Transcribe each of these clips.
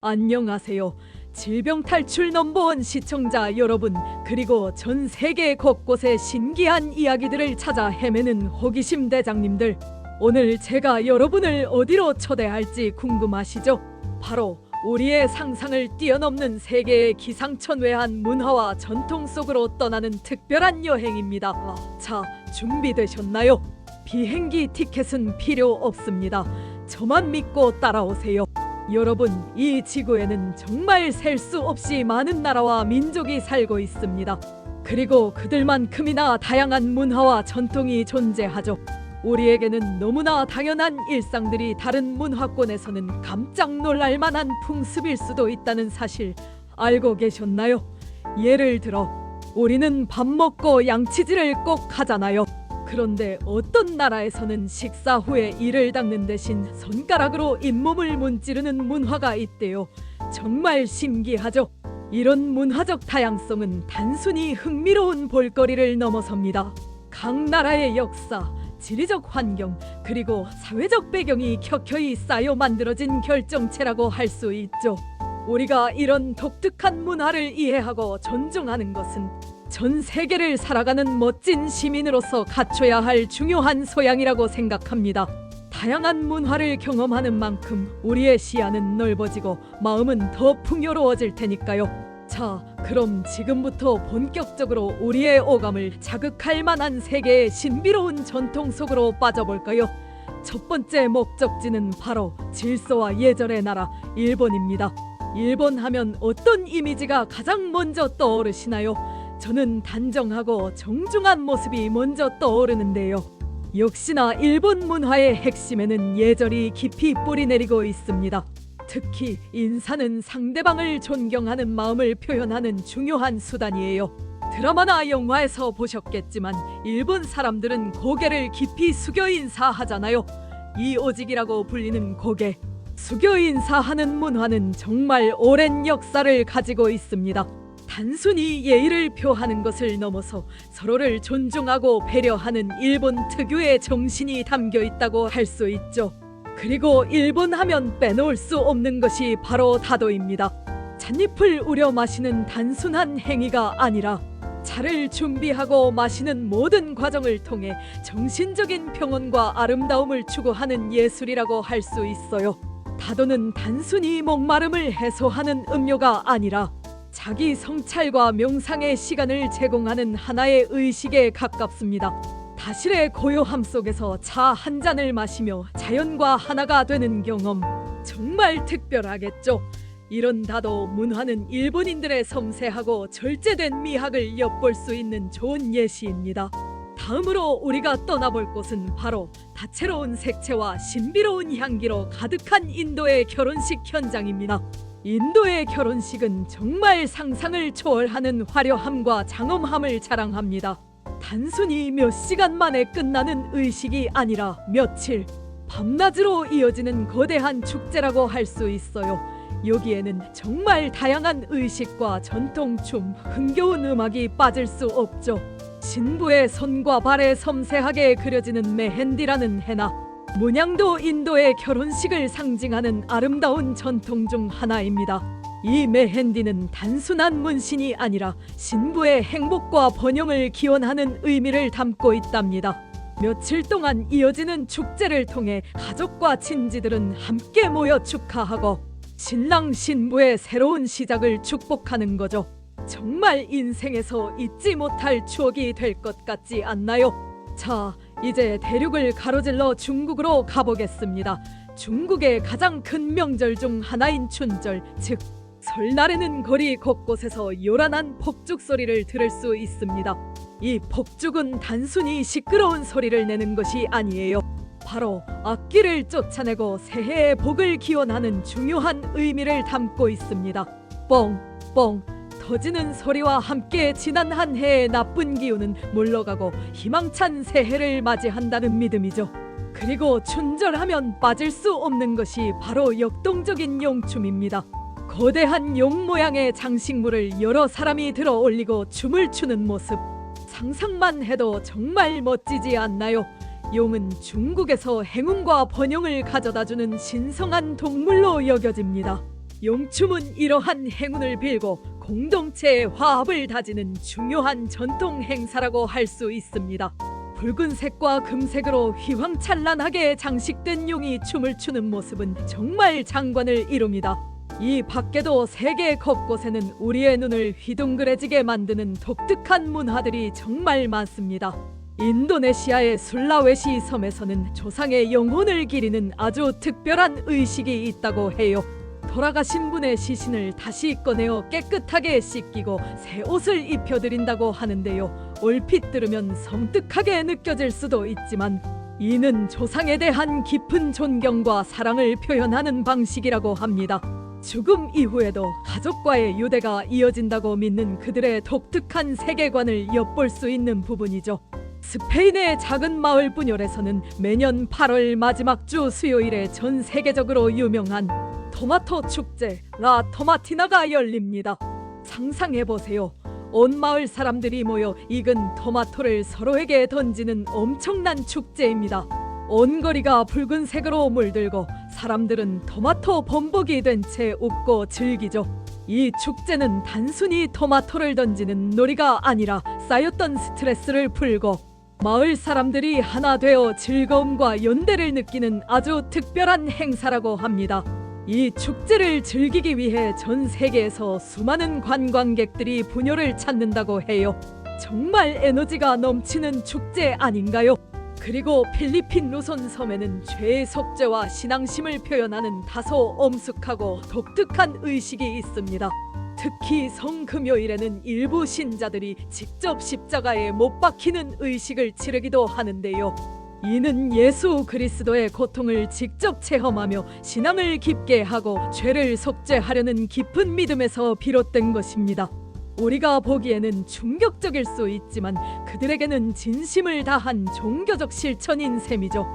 안녕하세요. 질병 탈출 넘버원 시청자 여러분, 그리고 전 세계 곳곳의 신기한 이야기들을 찾아 헤매는 호기심 대장님들, 오늘 제가 여러분을 어디로 초대할지 궁금하시죠? 바로 우리의 상상을 뛰어넘는 세계의 기상천외한 문화와 전통 속으로 떠나는 특별한 여행입니다. 자, 준비되셨나요? 비행기 티켓은 필요 없습니다. 저만 믿고 따라오세요. 여러분, 이 지구에는 정말 셀 수 없이 많은 나라와 민족이 살고 있습니다. 그리고 그들만큼이나 다양한 문화와 전통이 존재하죠. 우리에게는 너무나 당연한 일상들이 다른 문화권에서는 깜짝 놀랄 만한 풍습일 수도 있다는 사실 알고 계셨나요? 예를 들어 우리는 밥 먹고 양치질을 꼭 하잖아요. 그런데 어떤 나라에서는 식사 후에 이를 닦는 대신 손가락으로 잇몸을 문지르는 문화가 있대요. 정말 신기하죠? 이런 문화적 다양성은 단순히 흥미로운 볼거리를 넘어섭니다. 각 나라의 역사, 지리적 환경, 그리고 사회적 배경이 켜켜이 쌓여 만들어진 결정체라고 할 수 있죠. 우리가 이런 독특한 문화를 이해하고 존중하는 것은 전 세계를 살아가는 멋진 시민으로서 갖춰야 할 중요한 소양이라고 생각합니다. 다양한 문화를 경험하는 만큼 우리의 시야는 넓어지고 마음은 더 풍요로워질 테니까요. 자, 그럼 지금부터 본격적으로 우리의 오감을 자극할 만한 세계의 신비로운 전통 속으로 빠져볼까요? 첫 번째 목적지는 바로 질서와 예절의 나라 일본입니다. 일본 하면 어떤 이미지가 가장 먼저 떠오르시나요? 저는 단정하고 정중한 모습이 먼저 떠오르는데요. 역시나 일본 문화의 핵심에는 예절이 깊이 뿌리내리고 있습니다. 특히 인사는 상대방을 존경하는 마음을 표현하는 중요한 수단이에요. 드라마나 영화에서 보셨겠지만 일본 사람들은 고개를 깊이 숙여 인사하잖아요. 이오직이라고 불리는 고개, 숙여 인사하는 문화는 정말 오랜 역사를 가지고 있습니다. 단순히 예의를 표하는 것을 넘어서 서로를 존중하고 배려하는 일본 특유의 정신이 담겨 있다고 할 수 있죠. 그리고 일본 하면 빼놓을 수 없는 것이 바로 다도입니다. 찻잎을 우려 마시는 단순한 행위가 아니라 차를 준비하고 마시는 모든 과정을 통해 정신적인 평온과 아름다움을 추구하는 예술이라고 할 수 있어요. 다도는 단순히 목마름을 해소하는 음료가 아니라 자기 성찰과 명상의 시간을 제공하는 하나의 의식에 가깝습니다. 다실의 고요함 속에서 차 한 잔을 마시며 자연과 하나가 되는 경험, 정말 특별하겠죠? 이런 다도 문화는 일본인들의 섬세하고 절제된 미학을 엿볼 수 있는 좋은 예시입니다. 다음으로 우리가 떠나볼 곳은 바로 다채로운 색채와 신비로운 향기로 가득한 인도의 결혼식 현장입니다. 인도의 결혼식은 정말 상상을 초월하는 화려함과 장엄함을 자랑합니다. 단순히 몇 시간 만에 끝나는 의식이 아니라 며칠, 밤낮으로 이어지는 거대한 축제라고 할 수 있어요. 여기에는 정말 다양한 의식과 전통춤, 흥겨운 음악이 빠질 수 없죠. 신부의 손과 발에 섬세하게 그려지는 메헨디라는 해나, 문양도 인도의 결혼식을 상징하는 아름다운 전통 중 하나입니다. 이 메헨디는 단순한 문신이 아니라 신부의 행복과 번영을 기원하는 의미를 담고 있답니다. 며칠 동안 이어지는 축제를 통해 가족과 친지들은 함께 모여 축하하고 신랑 신부의 새로운 시작을 축복하는 거죠. 정말 인생에서 잊지 못할 추억이 될 것 같지 않나요? 자, 이제 대륙을 가로질러 중국으로 가보겠습니다. 중국의 가장 큰 명절 중 하나인 춘절, 즉 설날에는 거리 곳곳에서 요란한 폭죽 소리를 들을 수 있습니다. 이 폭죽은 단순히 시끄러운 소리를 내는 것이 아니에요. 바로 악기를 쫓아내고 새해의 복을 기원하는 중요한 의미를 담고 있습니다. 뻥뻥 터지는 소리와 함께 지난 한 해의 나쁜 기운은 물러가고 희망찬 새해를 맞이한다는 믿음이죠. 그리고 춘절하면 빠질 수 없는 것이 바로 역동적인 용춤입니다. 거대한 용 모양의 장식물을 여러 사람이 들어 올리고 춤을 추는 모습, 상상만 해도 정말 멋지지 않나요? 용은 중국에서 행운과 번영을 가져다주는 신성한 동물로 여겨집니다. 용춤은 이러한 행운을 빌고 공동체의 화합을 다지는 중요한 전통 행사라고 할 수 있습니다. 붉은색과 금색으로 휘황찬란하게 장식된 용이 춤을 추는 모습은 정말 장관을 이룹니다. 이 밖에도 세계 곳곳에는 우리의 눈을 휘둥그레지게 만드는 독특한 문화들이 정말 많습니다. 인도네시아의 술라웨시 섬에서는 조상의 영혼을 기리는 아주 특별한 의식이 있다고 해요. 돌아가신 분의 시신을 다시 꺼내어 깨끗하게 씻기고 새 옷을 입혀드린다고 하는데요. 얼핏 들으면 섬뜩하게 느껴질 수도 있지만 이는 조상에 대한 깊은 존경과 사랑을 표현하는 방식이라고 합니다. 죽음 이후에도 가족과의 유대가 이어진다고 믿는 그들의 독특한 세계관을 엿볼 수 있는 부분이죠. 스페인의 작은 마을 부뇰에서는 매년 8월 마지막 주 수요일에 전 세계적으로 유명한 토마토 축제 라 토마티나가 열립니다. 상상해보세요. 온 마을 사람들이 모여 익은 토마토를 서로에게 던지는 엄청난 축제입니다. 온 거리가 붉은색으로 물들고 사람들은 토마토 범벅이 된 채 웃고 즐기죠. 이 축제는 단순히 토마토를 던지는 놀이가 아니라 쌓였던 스트레스를 풀고 마을 사람들이 하나 되어 즐거움과 연대를 느끼는 아주 특별한 행사라고 합니다. 이 축제를 즐기기 위해 전 세계에서 수많은 관광객들이 부녀를 찾는다고 해요. 정말 에너지가 넘치는 축제 아닌가요? 그리고 필리핀 루손 섬에는 죄의 속죄와 신앙심을 표현하는 다소 엄숙하고 독특한 의식이 있습니다. 특히 성금요일에는 일부 신자들이 직접 십자가에 못 박히는 의식을 치르기도 하는데요. 이는 예수 그리스도의 고통을 직접 체험하며 신앙을 깊게 하고 죄를 속죄하려는 깊은 믿음에서 비롯된 것입니다. 우리가 보기에는 충격적일 수 있지만 그들에게는 진심을 다한 종교적 실천인 셈이죠.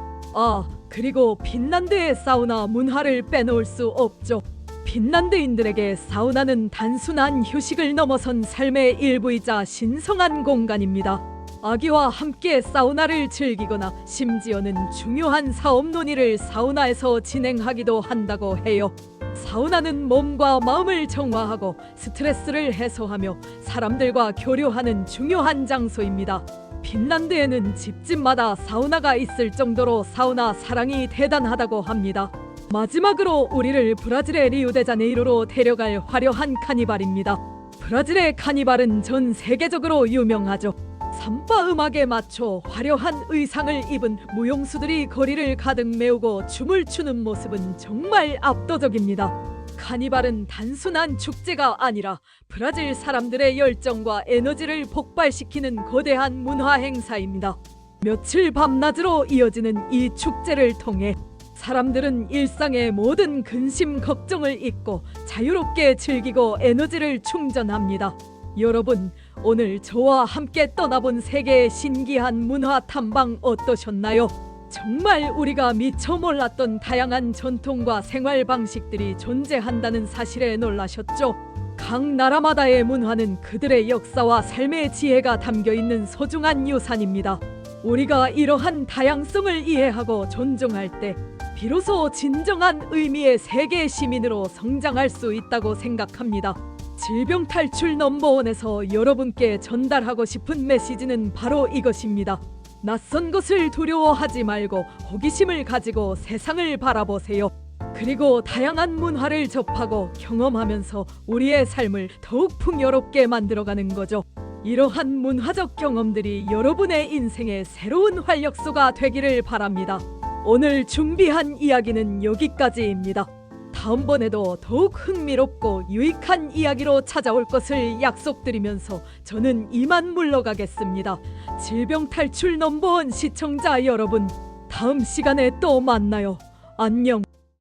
그리고 핀란드의 사우나 문화를 빼놓을 수 없죠. 핀란드인들에게 사우나는 단순한 휴식을 넘어선 삶의 일부이자 신성한 공간입니다. 아기와 함께 사우나를 즐기거나 심지어는 중요한 사업 논의를 사우나에서 진행하기도 한다고 해요. 사우나는 몸과 마음을 정화하고 스트레스를 해소하며 사람들과 교류하는 중요한 장소입니다. 핀란드에는 집집마다 사우나가 있을 정도로 사우나 사랑이 대단하다고 합니다. 마지막으로 우리를 브라질의 리우데자네이루로 데려갈 화려한 카니발입니다. 브라질의 카니발은 전 세계적으로 유명하죠. 삼바 음악에 맞춰 화려한 의상을 입은 무용수들이 거리를 가득 메우고 춤을 추는 모습은 정말 압도적입니다. 카니발은 단순한 축제가 아니라 브라질 사람들의 열정과 에너지를 폭발시키는 거대한 문화 행사입니다. 며칠 밤낮으로 이어지는 이 축제를 통해 사람들은 일상의 모든 근심 걱정을 잊고 자유롭게 즐기고 에너지를 충전합니다. 여러분, 오늘 저와 함께 떠나본 세계의 신기한 문화 탐방 어떠셨나요? 정말 우리가 미처 몰랐던 다양한 전통과 생활 방식들이 존재한다는 사실에 놀라셨죠? 각 나라마다의 문화는 그들의 역사와 삶의 지혜가 담겨 있는 소중한 유산입니다. 우리가 이러한 다양성을 이해하고 존중할 때 비로소 진정한 의미의 세계 시민으로 성장할 수 있다고 생각합니다. 질병 탈출 넘버원에서 여러분께 전달하고 싶은 메시지는 바로 이것입니다. 낯선 것을 두려워하지 말고 호기심을 가지고 세상을 바라보세요. 그리고 다양한 문화를 접하고 경험하면서 우리의 삶을 더욱 풍요롭게 만들어가는 거죠. 이러한 문화적 경험들이 여러분의 인생의 새로운 활력소가 되기를 바랍니다. 오늘 준비한 이야기는 여기까지입니다. 다음번에도 더욱 흥미롭고 유익한 이야기로 찾아올 것을 약속드리면서 저는 이만 물러가겠습니다. 질병 탈출 넘버원 시청자 여러분, 다음 시간에 또 만나요. 안녕.